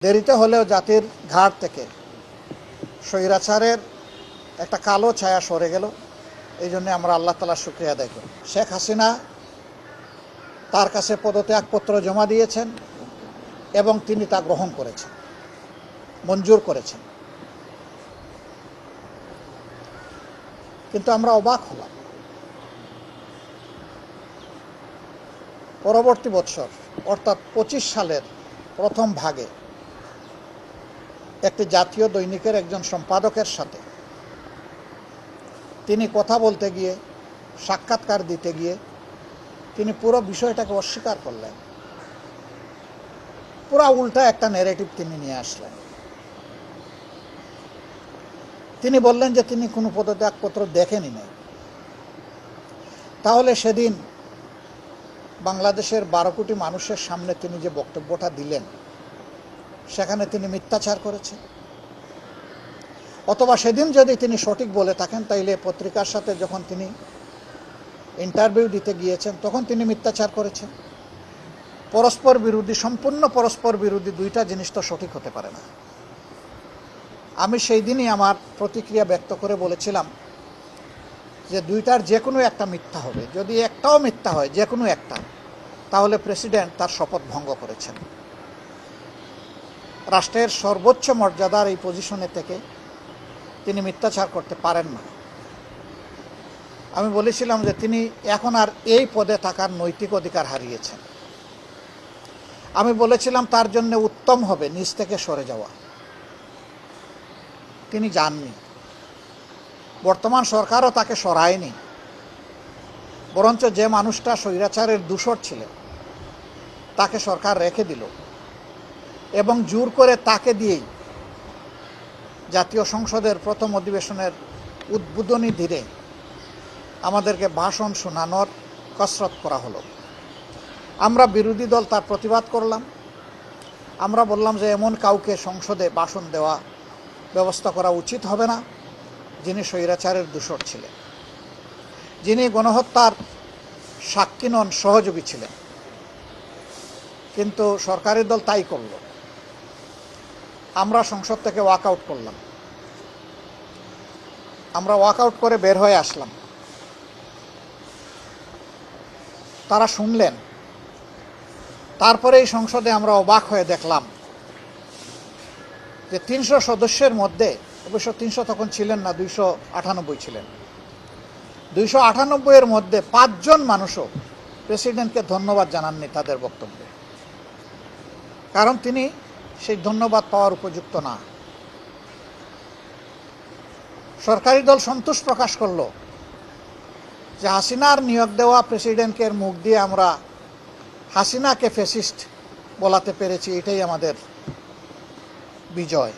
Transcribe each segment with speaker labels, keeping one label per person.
Speaker 1: দেরিতে হলেও জাতির ঘাট থেকে স্বৈরাচারের একটা কালো ছায়া সরে গেল। এই জন্য আমরা আল্লাহ তাআলার শুকরিয়া আদায় করি। শেখ হাসিনা তার কাছে পদত্যাগপত্র জমা দিয়েছেন এবং তিনি তা গ্রহণ করেছেন, মঞ্জুর করেছেন। কিন্তু আমরা অবাক হলাম, পরবর্তী বছর অর্থাৎ ২৫ সালের প্রথম ভাগে একটি জাতীয় দৈনিকের একজন সম্পাদকের সাথে তিনি কথা বলতে গিয়ে, সাক্ষাৎকার দিতে গিয়ে তিনি পুরো বিষয়টাকে অস্বীকার করলেন। পুরো উল্টা একটা ন্যারেটিভ তিনি নিয়ে আসলেন। তিনি বললেন যে তিনি কোনো পদত্যাগপত্র দেখেনি নাই। তাহলে সেদিন বাংলাদেশের ১২ কোটি মানুষের সামনে তিনি যে বক্তব্যটা দিলেন, সেখানে তিনি মিথ্যাচার করেছেন। অথবা সেদিন যদি তিনি সঠিক বলে থাকেন, তাইলে পত্রিকার সাথে যখন তিনি ইন্টারভিউ দিতে গিয়েছেন তখন তিনি মিথ্যাচার করেছেন। পরস্পর বিরোধী, সম্পূর্ণ পরস্পর বিরোধী দুইটা জিনিস তো সঠিক হতে পারে না। আমি সেই দিনই আমার প্রতিক্রিয়া ব্যক্ত করে বলেছিলাম যে দুইটার যে কোনো একটা মিথ্যা হবে। যদি একটাও মিথ্যা হয়, যে কোনো একটা, তাহলে প্রেসিডেন্ট তার শপথ ভঙ্গ করেছেন। রাষ্ট্রের সর্বোচ্চ মর্যাদার এই পজিশনে থেকে তিনি মিথ্যাচার করতে পারেন না। আমি বলেছিলাম যে তিনি এখন আর এই পদে থাকার নৈতিক অধিকার হারিয়েছেন। আমি বলেছিলাম তার জন্য উত্তম হবে নিজ থেকে সরে যাওয়া। তিনি যাননি। বর্তমান সরকারও তাকে সরায়নি, বরঞ্চ যে মানুষটা স্বৈরাচারের দূষর ছিলেন তাকে সরকার রেখে দিল এবং জোর করে তাকে দিয়েই জাতীয় সংসদের প্রথম অধিবেশনের উদ্বোধনী দিনে আমাদেরকে ভাষণ শোনানোর কসরত করা হলো। আমরা বিরোধী দল তার প্রতিবাদ করলাম। আমরা বললাম যে এমন কাউকে সংসদে ভাষণ দেওয়া ব্যবস্থা করা উচিত হবে না, যিনি স্বৈরাচারের দূষর ছিলেন, যিনি গণহত্যার সাক্ষী নন, সহযোগী ছিলেন। কিন্তু সরকারি দল তাই করল। আমরা সংসদ থেকে ওয়াকআউট করলাম। আমরা ওয়াকআউট করে বের হয়ে আসলাম। তারা শুনলেন। তারপরে এই সংসদে আমরা অবাক হয়ে দেখলাম যে ৩০০ সদস্যের মধ্যে, অবশ্য ৩০০ তখন ছিলেন না, ২৯৮ ছিলেন। ২৯৮ এর মধ্যে ৫ জন মানুষও প্রেসিডেন্টকে ধন্যবাদ জানাননি তাদের বক্তব্যে। কারণ তিনি সেই ধন্যবাদ পাওয়ার উপযুক্ত না। সরকারি দল সন্তোষ প্রকাশ করল যে হাসিনার নিয়োগ দেওয়া প্রেসিডেন্টের মুখ দিয়ে আমরা হাসিনাকে ফ্যাসিস্ট বলাতে পেরেছি, এটাই আমাদের বিজয়।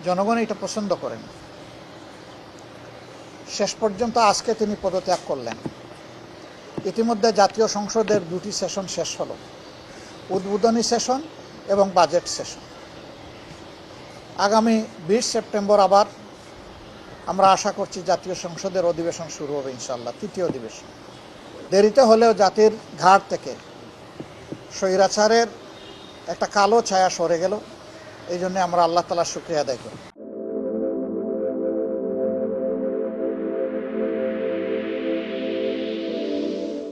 Speaker 1: জনগণ এটা পছন্দ করেন। শেষ পর্যন্ত আজকে তিনি পদত্যাগ করলেন। ইতিমধ্যে জাতীয় সংসদের 2টি সেশন শেষ হলো, উদ্বোধনী সেশন এবং বাজেট সেশন। আগামী 20 সেপ্টেম্বর আবার আমরা আশা করছি জাতীয় সংসদের অধিবেশন শুরু হবে ইনশাআল্লাহ, 3য় অধিবেশন। দেরিতে হলেও জাতির ঘাট থেকে স্বৈরাচারের একটা কালো ছায়া সরে গেল। এই জন্য আমরা আল্লাহ তাআলার শুকরিয়া আদায় করি।